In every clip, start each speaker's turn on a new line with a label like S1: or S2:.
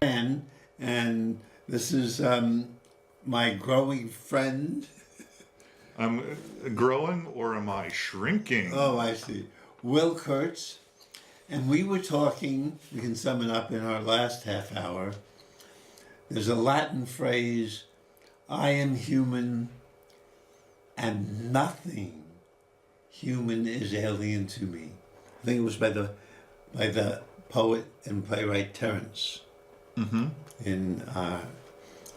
S1: Koran, and this is my growing friend.
S2: I'm growing, or am I shrinking?
S1: Oh, I see. Will Kurtz. And we were talking, we can sum it up in our last half hour. There's a Latin phrase, I am human and nothing human is alien to me. I think it was by the poet and playwright Terence in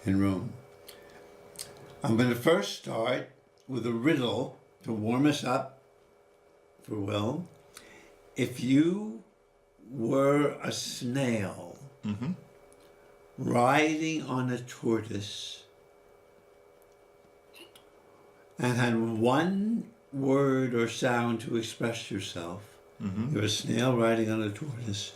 S1: Rome. I'm going to first start with a riddle to warm us up for Will. If you were a snail riding on a tortoise and had one word or sound to express yourself, you're a snail riding on a tortoise,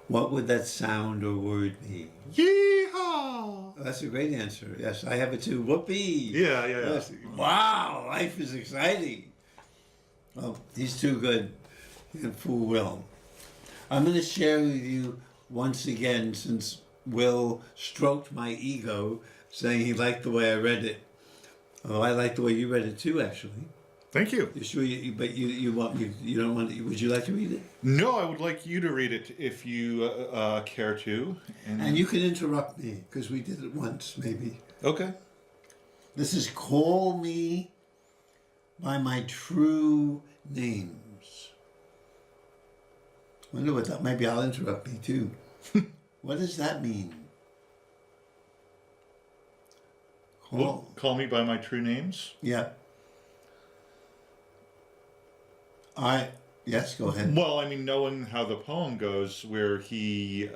S1: what would that sound or word be?
S2: Yeehaw!
S1: That's a great answer. Yes, I have it too. Whoopee!
S2: Yeah.
S1: Yes. Wow, life is exciting. Well, he's too good. He can fool Will. I'm going to share with you once again, since Will stroked my ego, saying he liked the way I read it. Oh, I like the way you read it too, actually.
S2: Thank you.
S1: You sure? But you want me? You don't want? Would you like to read it?
S2: No, I would like you to read it if you care to.
S1: And you can interrupt me because we did it once, maybe.
S2: Okay.
S1: This is "Call Me by My True Names." Wonder what that? Maybe I'll interrupt me too. What does that mean?
S2: Call me by my true names?
S1: Yeah. Yes, go ahead.
S2: Well, I mean, knowing how the poem goes, where he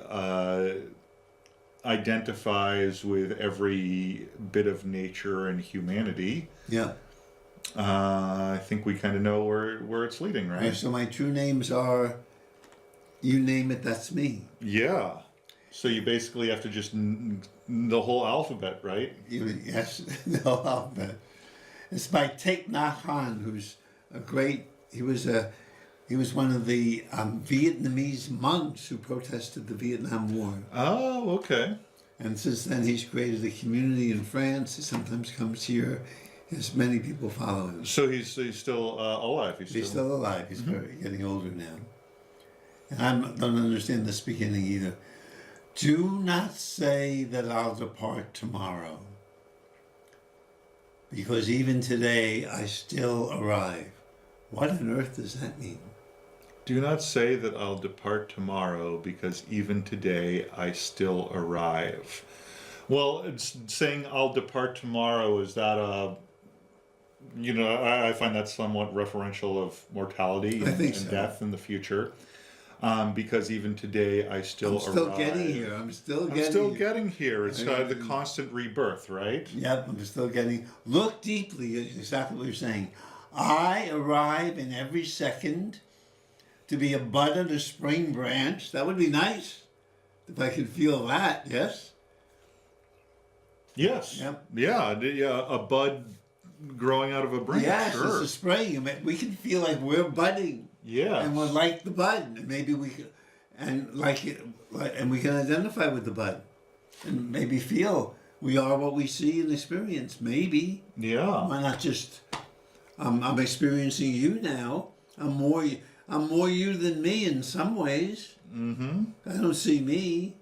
S2: identifies with every bit of nature and humanity.
S1: Yeah.
S2: I think we kind of know where it's leading, right?
S1: So my true names are, you name it, that's me.
S2: Yeah. So you basically have to just the whole alphabet, right?
S1: Yes, the whole alphabet. It's by Thich Nhat, who's a great. He was one of the Vietnamese monks who protested the Vietnam War.
S2: Oh, okay.
S1: And since then, he's created a community in France. He sometimes comes here. Has many people follow him.
S2: So he's still alive.
S1: He's still alive. He's getting older now. And I don't understand this beginning either. Do not say that I'll depart tomorrow, because even today I still arrive. What on earth does that mean?
S2: Do not say that I'll depart tomorrow, because even today I still arrive. Well, it's saying I'll depart tomorrow, is that I find that somewhat referential of mortality and death in the future. Because even today I still arrive.
S1: I'm still getting here.
S2: It's the constant rebirth, right?
S1: Yep, I'm still getting. Look deeply at exactly what you're saying. I arrive in every second to be a bud on a spring branch. That would be nice if I could feel that. Yes.
S2: Yes.
S1: Yep.
S2: Yeah. A bud growing out of a branch.
S1: Yes,
S2: sure.
S1: It's a spring. I mean, we can feel like we're budding.
S2: Yeah.
S1: And we're like the bud, and maybe we can, and we can identify with the bud, and maybe feel we are what we see and experience. Maybe.
S2: Yeah.
S1: Why not just? I'm experiencing you now. I'm more you than me in some ways. Mm-hmm. I don't see me.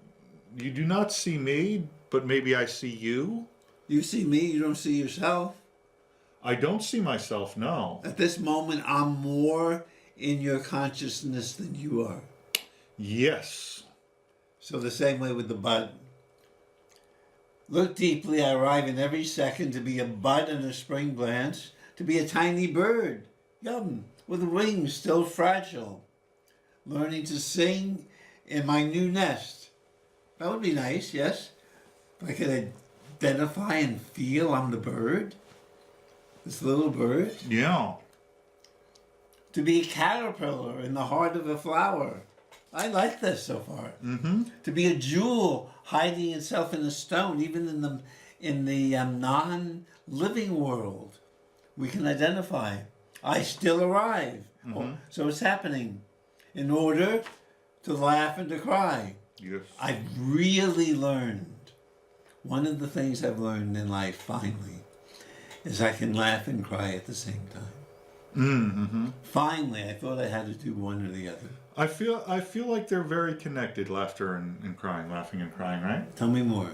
S2: You do not see me, but maybe I see you.
S1: You see me. You don't see yourself.
S2: I don't see myself. No.
S1: At this moment, I'm more in your consciousness than you are.
S2: Yes.
S1: So the same way with the bud. Look deeply, I arrive in every second to be a bud in a spring branch, to be a tiny bird, with wings still fragile, learning to sing in my new nest. That would be nice, yes? If I could identify and feel I'm the bird, this little bird.
S2: Yeah.
S1: To be a caterpillar in the heart of a flower. I like this so far. Mm-hmm. To be a jewel hiding itself in a stone, even in the non-living world, we can identify. I still arrive. Mm-hmm. So it's happening. In order to laugh and to cry. I've really learned, one of the things I've learned in life, finally, is I can laugh and cry at the same time.
S2: Mm-hmm.
S1: Finally, I thought I had to do one or the other.
S2: I feel like they're very connected, laughter and crying, laughing and crying, right?
S1: Tell me more.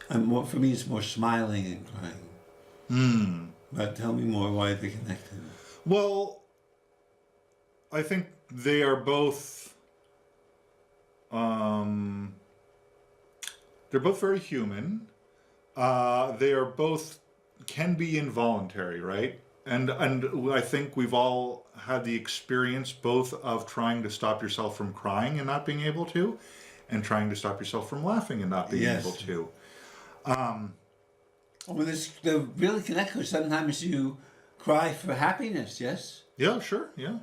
S1: For me, it's more smiling and crying. But tell me more why they're connected.
S2: Well, I think they are both. They're both very human. They are both can be involuntary, right? And I think we've all had the experience both of trying to stop yourself from crying and not being able to, and trying to stop yourself from laughing and not being able to.
S1: Well, they're really connected. Sometimes you cry for happiness, yes?
S2: Yeah, sure, yeah.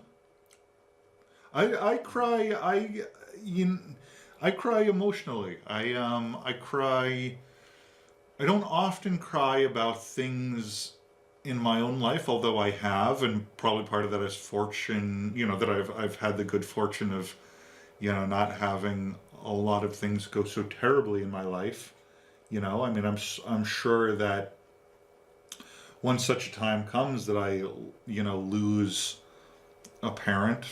S2: I cry. I cry emotionally. I cry. I don't often cry about things in my own life, although I have, and probably part of that is fortune. That I've had the good fortune of, not having a lot of things go so terribly in my life. I'm sure that when such a time comes that I, lose a parent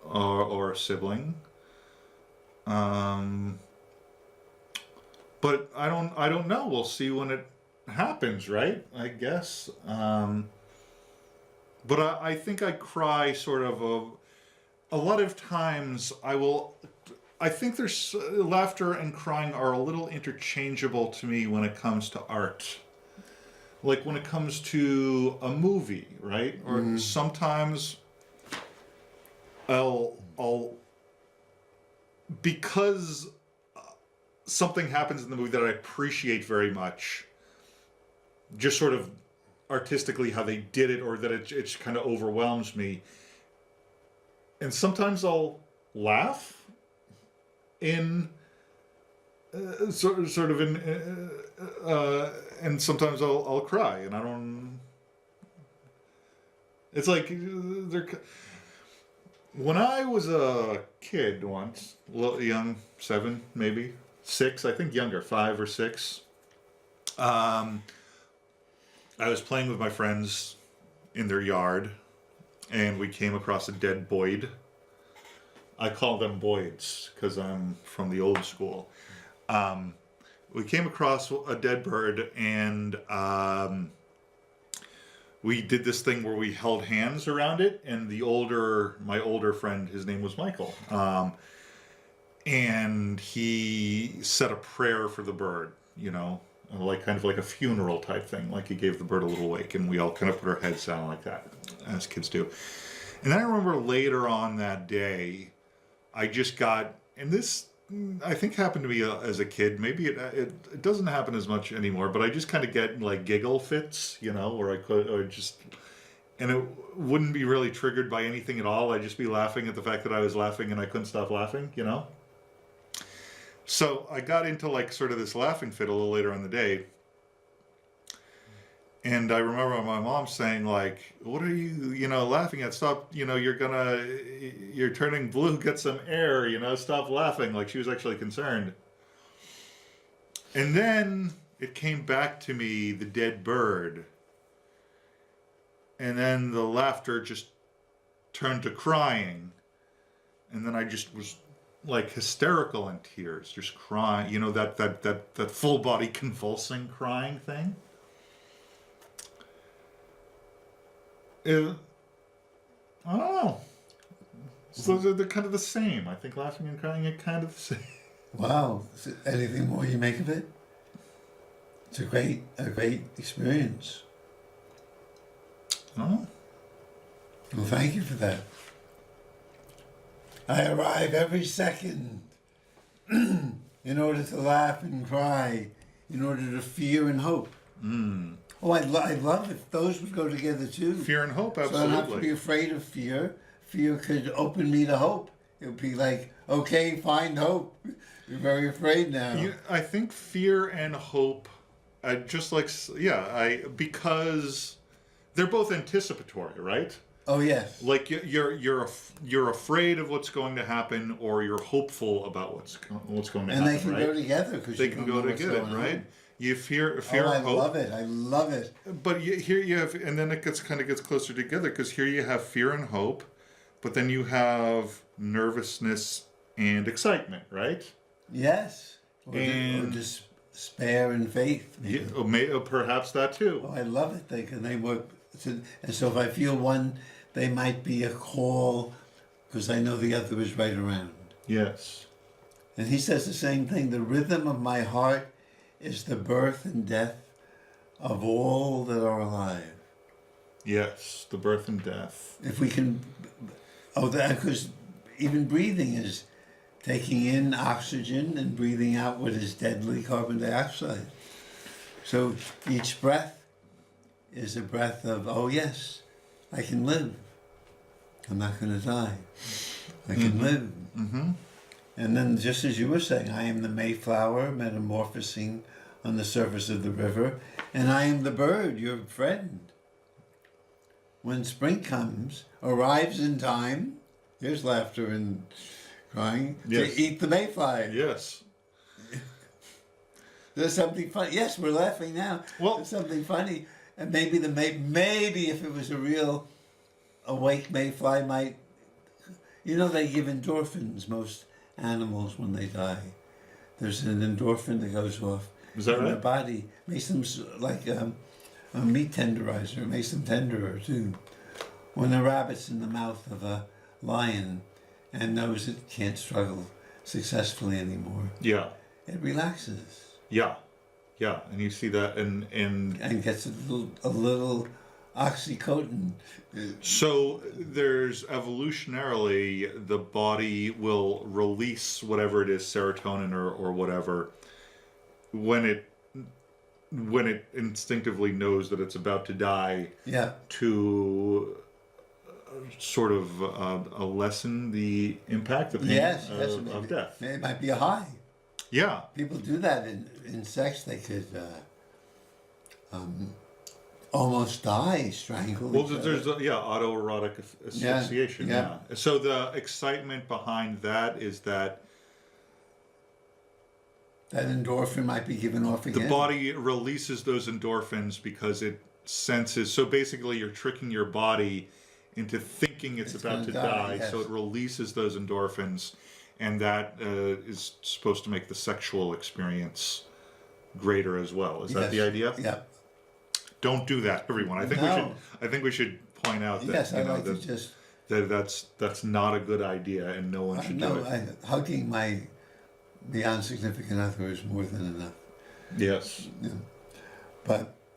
S2: or a sibling. But I don't know. We'll see when it happens, right? I guess. But I think I cry sort of a lot of times I think there's laughter and crying are a little interchangeable to me when it comes to art. Like when it comes to a movie, right? Or sometimes I'll because something happens in the movie that I appreciate very much, just sort of artistically how they did it, or that it kind of overwhelms me. And sometimes I'll laugh in sort of in and sometimes I'll cry, and I don't. It's like when I was a kid once, young, 7 maybe 6, I think younger, 5 or 6. I was playing with my friends in their yard, and we came across a dead Boyd. I call them Boyds because I'm from the old school. We came across a dead bird, and we did this thing where we held hands around it, and my older friend, his name was Michael, and he said a prayer for the bird, like kind of like a funeral type thing, like he gave the bird a little wake, and we all kind of put our heads down like that, as kids do. And then I remember later on that day, I just got, and this I think happened to me as a kid. Maybe it doesn't happen as much anymore, but I just kind of get like giggle fits, where I could, or just, and it wouldn't be really triggered by anything at all. I'd just be laughing at the fact that I was laughing and I couldn't stop laughing, So I got into like sort of this laughing fit a little later in the day. And I remember my mom saying, like, what are you, laughing at? Stop, you're turning blue, get some air, stop laughing. Like, she was actually concerned. And then it came back to me, the dead bird. And then the laughter just turned to crying. And then I just was like hysterical in tears, just crying, that full body convulsing crying thing. I don't know. So they're kind of the same. I think laughing and crying are kind of the same.
S1: Wow. Anything more you make of it? It's a great experience.
S2: Oh.
S1: Well, thank you for that. I arrive every second in order to laugh and cry, in order to fear and hope. Oh, I'd love if those would go together too.
S2: Fear and hope, absolutely.
S1: So I don't have to be afraid of fear. Fear could open me to hope. It would be like, okay, find hope. You're very afraid now.
S2: I think fear and hope, because they're both anticipatory, right?
S1: Oh yes.
S2: Like you're afraid of what's going to happen, or you're hopeful about what's going to
S1: And
S2: happen.
S1: they can
S2: right?
S1: go together because
S2: They can go together, right? You fear
S1: Oh, I
S2: and hope.
S1: love it. I love it.
S2: But here you have, and then it gets closer together because here you have fear and hope, but then you have nervousness and excitement, right?
S1: Yes. Or
S2: And
S1: despair and faith.
S2: yeah, perhaps that too.
S1: Oh, I love it. They work. And so if I feel one, they might be a call because I know the other is right around.
S2: Yes.
S1: And he says the same thing. The rhythm of my heart is the birth and death of all that are alive.
S2: Yes, the birth and death.
S1: If we can, because even breathing is taking in oxygen and breathing out what is deadly carbon dioxide. So each breath is a breath of, oh yes, I can live. I'm not going to die. I can live.
S2: Mm-hmm.
S1: And then just as you were saying, I am the Mayflower metamorphosing on the surface of the river, and I am the bird, your friend. When spring comes, arrives in time, there's laughter and crying,
S2: Yes.
S1: to eat the mayfly.
S2: Yes.
S1: There's something funny. Yes, we're laughing now.
S2: Well-
S1: There's something funny. And maybe maybe if it was a real awake mayfly might, they give endorphins, most animals, when they die. There's an endorphin that goes off
S2: Is that
S1: in
S2: right?
S1: the body. Makes them like a meat tenderizer. It makes them tenderer too. When a rabbit's in the mouth of a lion and knows it can't struggle successfully anymore,
S2: Yeah.
S1: it relaxes
S2: Yeah. Yeah. And you see that and
S1: and gets a little oxytocin.
S2: so there's evolutionarily the body will release whatever it is, serotonin or whatever, when it instinctively knows that it's about to die,
S1: Yeah.
S2: to sort of lessen the impact, the pain
S1: Yes.
S2: of death.
S1: It might be a high.
S2: Yeah.
S1: People do that in sex. They could almost die, strangle.
S2: Well,
S1: each
S2: there's
S1: other.
S2: autoerotic asphyxiation.
S1: yeah.
S2: So the excitement behind that is that
S1: That endorphin might be given off again.
S2: the body releases those endorphins because it senses. So basically, you're tricking your body into thinking it's about
S1: gonna
S2: to
S1: die,
S2: die.
S1: yes.
S2: So it releases those endorphins, and that is supposed to make the sexual experience greater as well. Is that the
S1: Yes.
S2: idea?
S1: Yeah.
S2: Don't do that, everyone. I think we
S1: No.
S2: should. I think we should point out that
S1: Yes, I like to
S2: that,
S1: just.
S2: that's not a good idea, and no one should do
S1: No,
S2: it.
S1: hugging my beyond significant other is more than enough.
S2: Yes,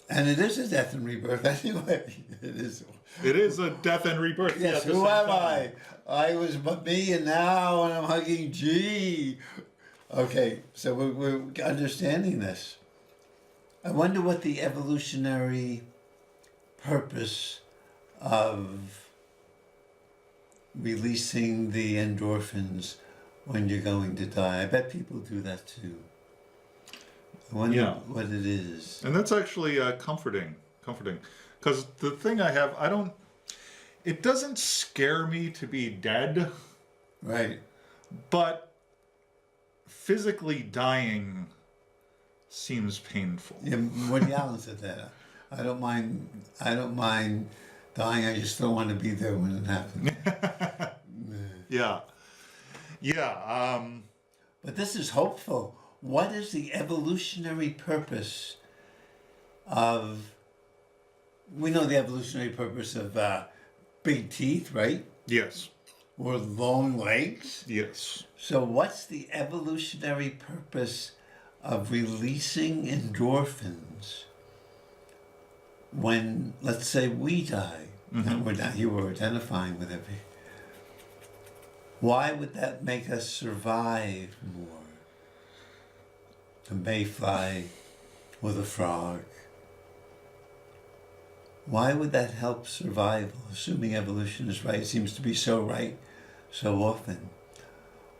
S1: And it is a death and rebirth anyway. It is.
S2: it is a death and rebirth.
S1: Yes.
S2: at the
S1: Who
S2: same
S1: am
S2: time.
S1: I was me, and now I'm hugging G. Okay, so we're understanding this. I wonder what the evolutionary purpose of releasing the endorphins when you're going to die. I bet people do that too. I wonder
S2: Yeah.
S1: what it is.
S2: And that's actually comforting, because the thing it doesn't scare me to be dead,
S1: Right.
S2: but physically dying seems painful.
S1: Yeah, Woody Allen said that. I don't mind dying, I just don't want to be there when it happens.
S2: Yeah, yeah.
S1: But this is hopeful. What is the evolutionary purpose of... We know the evolutionary purpose of big teeth, right?
S2: Yes,
S1: Or long legs.
S2: yes.
S1: So what's the evolutionary purpose of releasing endorphins when, let's say, we die? And you were identifying with every... Why would that make us survive more? The mayfly or the frog? Why would that help survival, assuming evolution is right? It seems to be so right so often.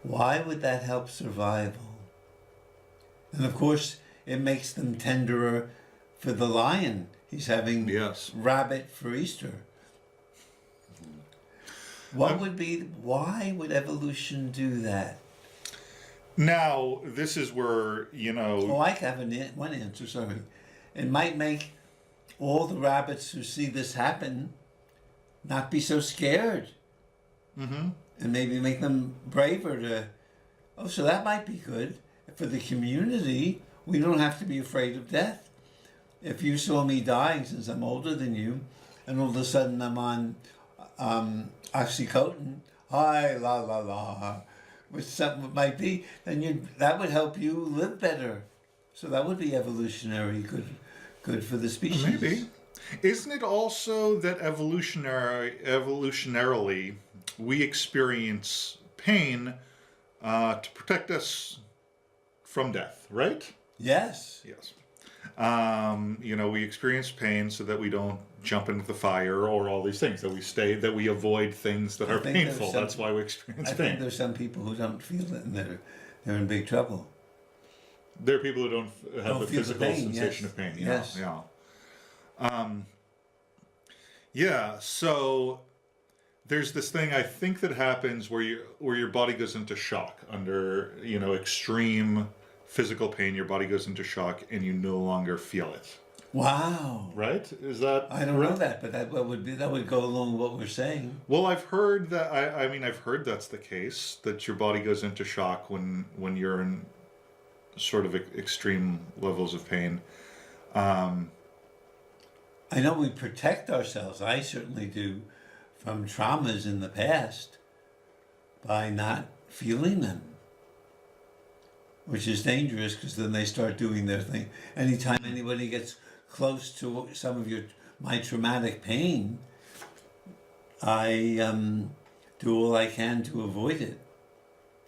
S1: Why would that help survival? And of course, it makes them tenderer for the lion. He's having
S2: Yes.
S1: rabbit for Easter. Why would evolution do that?
S2: Now, this is where,
S1: Oh, I have one answer, sorry. It might make all the rabbits who see this happen not be so scared.
S2: Mm-hmm.
S1: And maybe make them braver to, oh, so that might be good. For the community, we don't have to be afraid of death. If you saw me dying, since I'm older than you, and all of a sudden I'm on oxycodone, hi, la, la, la, which something might be, then that would help you live better. So that would be evolutionary good for the species.
S2: Maybe. Isn't it also that evolutionarily, we experience pain to protect us from death, right?
S1: Yes.
S2: Yes. We experience pain so that we don't jump into the fire or all these things, that we avoid things that are painful. That's why we experience pain.
S1: I think there's some people who don't feel it and they're in big trouble.
S2: There are people who don't have the
S1: feel
S2: physical
S1: the pain,
S2: sensation
S1: yes.
S2: of pain.
S1: Yes.
S2: Yeah. So there's this thing I think that happens where your body goes into shock under extreme physical pain. Your body goes into shock and you no longer feel it.
S1: Wow.
S2: Right? Is that?
S1: I don't know that, but that would go along with what we're saying.
S2: Well, I've heard that. I've heard that's the case, that your body goes into shock when you're in sort of extreme levels of pain.
S1: I know we protect ourselves. I certainly do, from traumas in the past by not feeling them, which is dangerous because then they start doing their thing. Anytime anybody gets close to some of my traumatic pain, I do all I can to avoid it.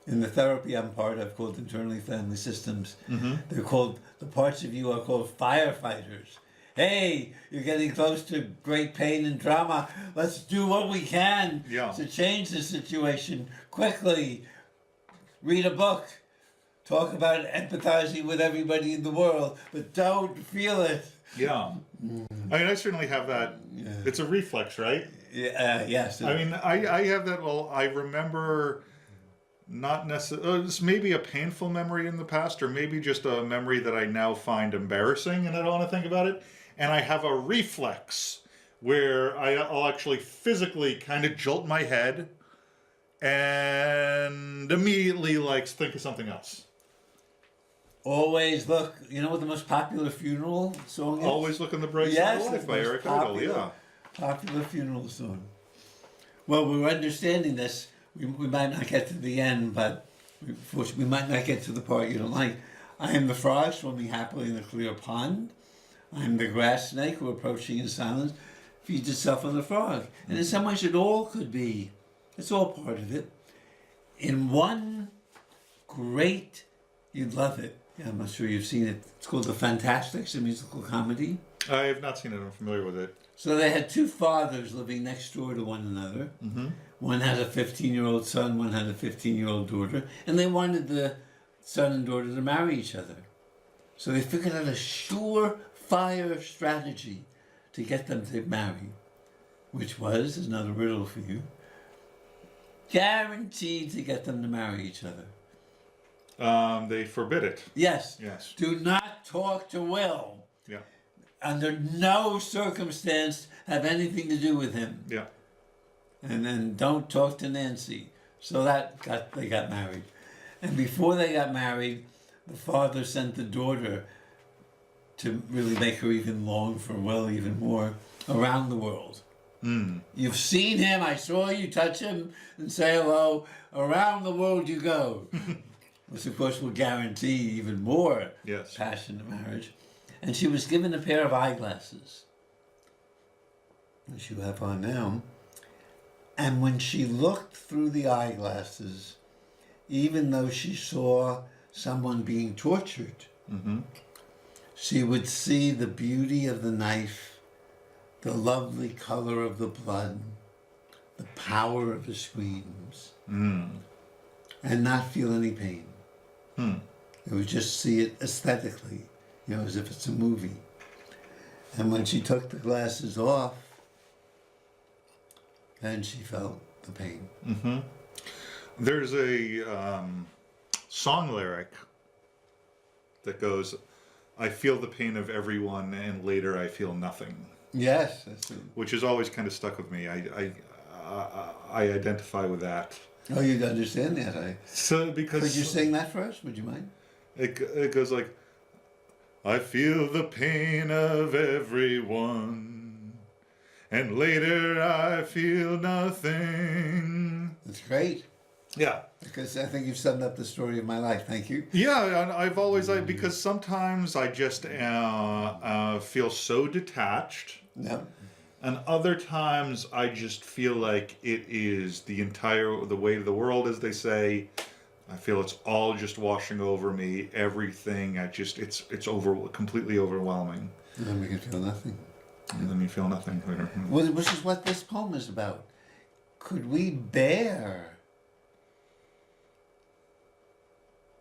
S1: In the therapy I'm part of, called Internally Family Systems, they're called, the parts of you are called firefighters. Hey, you're getting close to great pain and drama. Let's do what we can to change the situation quickly. Read a book. Talk about empathizing with everybody in the world, but don't feel it.
S2: Yeah. I certainly have that. Yeah. It's a reflex, right?
S1: Yes.
S2: I have that. Well, I remember not necessarily, it's maybe a painful memory in the past, or maybe just a memory that I now find embarrassing and I don't want to think about it. And I have a reflex where I'll actually physically kind of jolt my head and immediately think of something else.
S1: Always look. You know what the most popular funeral song is?
S2: Always Look on the Bright Side of Life by Eric Idle. Yeah.
S1: Popular funeral song. Well, we're understanding this. We might not get to the end, but we might not get to the part you don't like. I am the frog swimming happily in the clear pond. I am the grass snake who, approaching in silence, feeds itself on the frog. And in some ways it all could be. It's all part of it. In one great, you'd love it. Yeah, I'm not sure you've seen it. It's called The Fantastics, a musical comedy.
S2: I have not seen it. I'm familiar with it.
S1: So they had two fathers living next door to one another. Mm-hmm. One had a 15-year-old son, one had a 15-year-old daughter, and they wanted the son and daughter to marry each other. So they figured out a surefire strategy to get them to marry, which was, another riddle for you, guaranteed to get them to marry each other.
S2: They forbid it.
S1: Yes.
S2: Yes.
S1: Do not talk to Will.
S2: Yeah.
S1: Under no circumstance have anything to do with him.
S2: Yeah.
S1: And then don't talk to Nancy. So they got married. And before they got married, the father sent the daughter to really make her even long for Will even more around the world. Mm. You've seen him. I saw you touch him and say hello. Around the world you go. Which of course will guarantee even more passionate marriage. And she was given a pair of eyeglasses, which you have on now. And when she looked through the eyeglasses, even though she saw someone being tortured, she would see the beauty of the knife, the lovely color of the blood, the power of the screams, and not feel any pain. It would just see it aesthetically, as if it's a movie. And when she took the glasses off, then she felt the pain.
S2: Mm-hmm. There's a song lyric that goes, "I feel the pain of everyone, and later I feel nothing,"
S1: Yes.
S2: which has always kind of stuck with me. I identify with that.
S1: Oh, you understand that?
S2: So because
S1: Could you sing that for us? Would you mind?
S2: it goes like, "I feel the pain of everyone, and later I feel nothing."
S1: That's great.
S2: Yeah.
S1: Because I think you've summed up the story of my life. Thank you.
S2: Yeah, and I've always, because sometimes I just feel so detached,
S1: No.
S2: and other times I just feel like it is the weight of the world, as they say. I feel it's all just washing over me. Everything, it's completely overwhelming.
S1: And then we can feel nothing.
S2: And then you feel nothing later.
S1: Well, which is what this poem is about. Could we bear?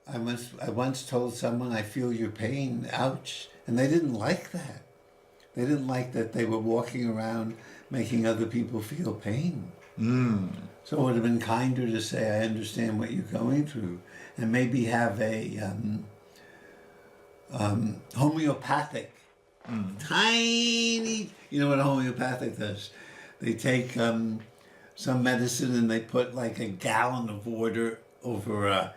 S1: I once told someone, "I feel your pain," ouch, and they didn't like that. They didn't like that they were walking around making other people feel pain. So it would have been kinder to say, "I understand what you're going through," and maybe have a homeopathic, tiny, you know what a homeopathic does? They take some medicine and they put like a gallon of water over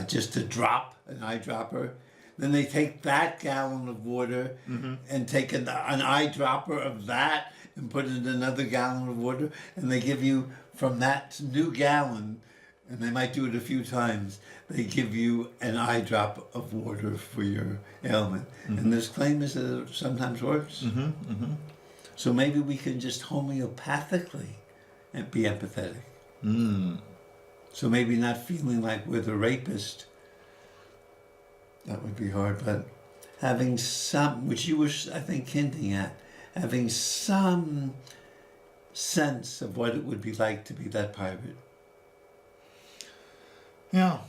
S1: just a drop, an eyedropper. Then they take that gallon of water and take an eyedropper of that and put it in another gallon of water, and they give you from that new gallon, and they might do it a few times, they give you an eyedrop of water for your ailment. And this claim is that it sometimes works. So maybe we can just homeopathically and be empathetic. So maybe not feeling like we're the rapist. That would be hard, but having some, which you were, I think, hinting at, having some sense of what it would be like to be that pirate.
S2: Yeah.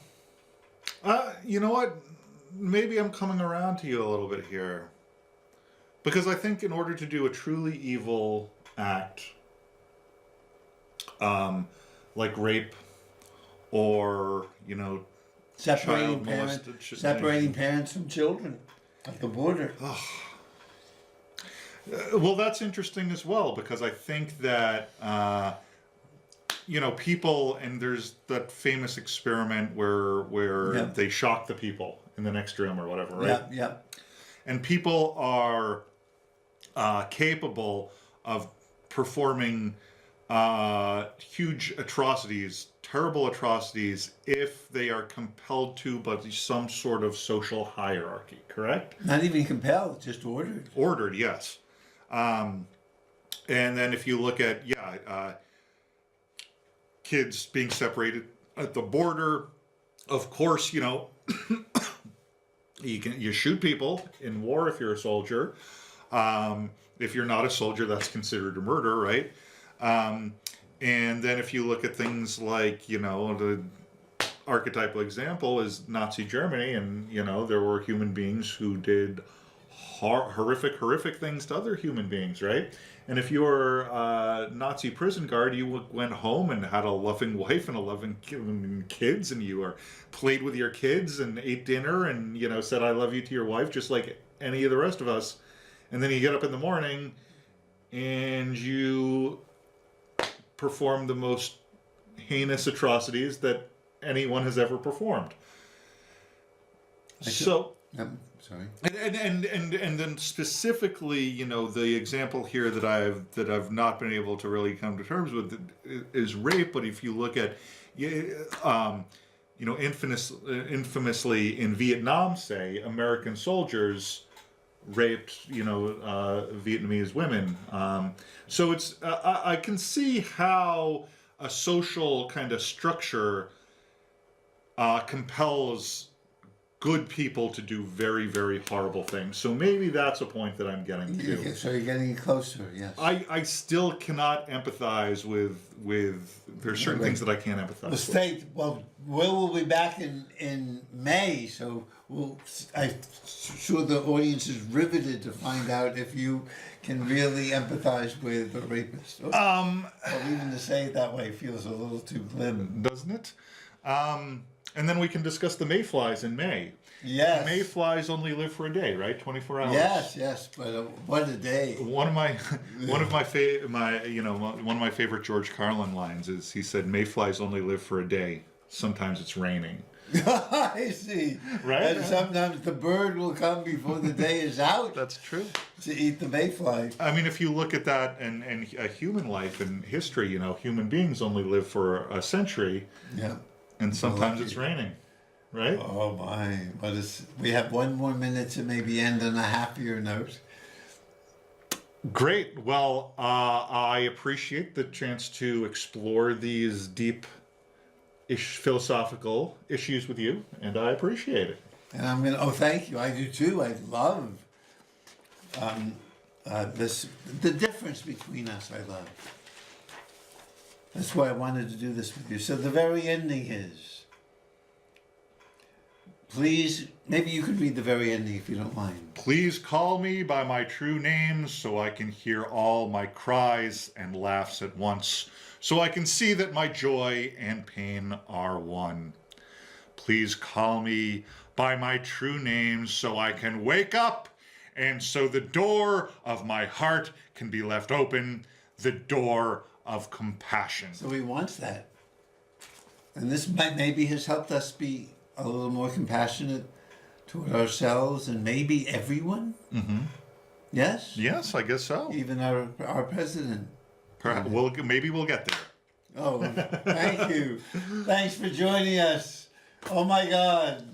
S2: You know what? Maybe I'm coming around to you a little bit here. Because I think in order to do a truly evil act, like rape or,
S1: Separating
S2: child
S1: parents from children at the border.
S2: Well, that's interesting as well, because I think that, people, and there's that famous experiment where they shock the people in the next room or whatever, right?
S1: Yeah.
S2: And people are capable of performing huge atrocities, terrible atrocities, if they are compelled to by some sort of social hierarchy, correct?
S1: Not even compelled, just ordered.
S2: Ordered, yes. And then if you look at, kids being separated at the border, of course, you shoot people in war if you're a soldier. If you're not a soldier, that's considered a murder, right? And then if you look at things like, the archetypal example is Nazi Germany, and, there were human beings who did horrific things to other human beings, right? And if you were a Nazi prison guard, you went home and had a loving wife and 11 kids, and you played with your kids and ate dinner and, said, "I love you" to your wife, just like any of the rest of us. And then you get up in the morning and you perform the most heinous atrocities that anyone has ever performed.
S1: Sorry.
S2: And then specifically, the example here that I've not been able to really come to terms with is rape. But if you look at, infamously in Vietnam, say, American soldiers raped, Vietnamese women. So it's I can see how a social kind of structure compels good people to do very, very horrible things. So maybe that's a point that I'm getting to.
S1: Okay, so you're getting closer, yes.
S2: I still cannot empathize with there's certain things that I can't empathize
S1: The
S2: with.
S1: state, well, Will be back in May, so I'm sure the audience is riveted to find out if you can really empathize with a rapist. Or even to say it that way feels a little too glim.
S2: Doesn't it? And then we can discuss the mayflies in May.
S1: Yes.
S2: Mayflies only live for a day, right? 24 hours.
S1: Yes, but what a day.
S2: One of my favorite George Carlin lines is he said mayflies only live for a day. Sometimes it's raining.
S1: I see.
S2: Right?
S1: And sometimes the bird will come before the day is out
S2: That's true.
S1: to eat the mayfly.
S2: I mean, if you look at that and a human life and history, human beings only live for a century,
S1: Yeah.
S2: and sometimes
S1: Lucky.
S2: it's raining, right?
S1: Oh my! We have one more minute to maybe end on a happier note.
S2: Great. Well, I appreciate the chance to explore these deep philosophical issues with you, and I appreciate it.
S1: And I'm gonna. Oh, thank you. I do too. I love the difference between us. I love. That's why I wanted to do this with you. So the very ending is. Please, maybe you could read the very ending if you don't mind.
S2: Please call me by my true names so I can hear all my cries and laughs at once, so I can see that my joy and pain are one. Please call me by my true names so I can wake up, and so the door of my heart can be left open, the door of compassion.
S1: So he wants that. And this maybe has helped us be a little more compassionate toward ourselves and maybe everyone.
S2: Mm-hmm.
S1: Yes?
S2: Yes, I guess so.
S1: Even our president.
S2: Perhaps maybe we'll get there.
S1: Oh, thank you. Thanks for joining us. Oh my God.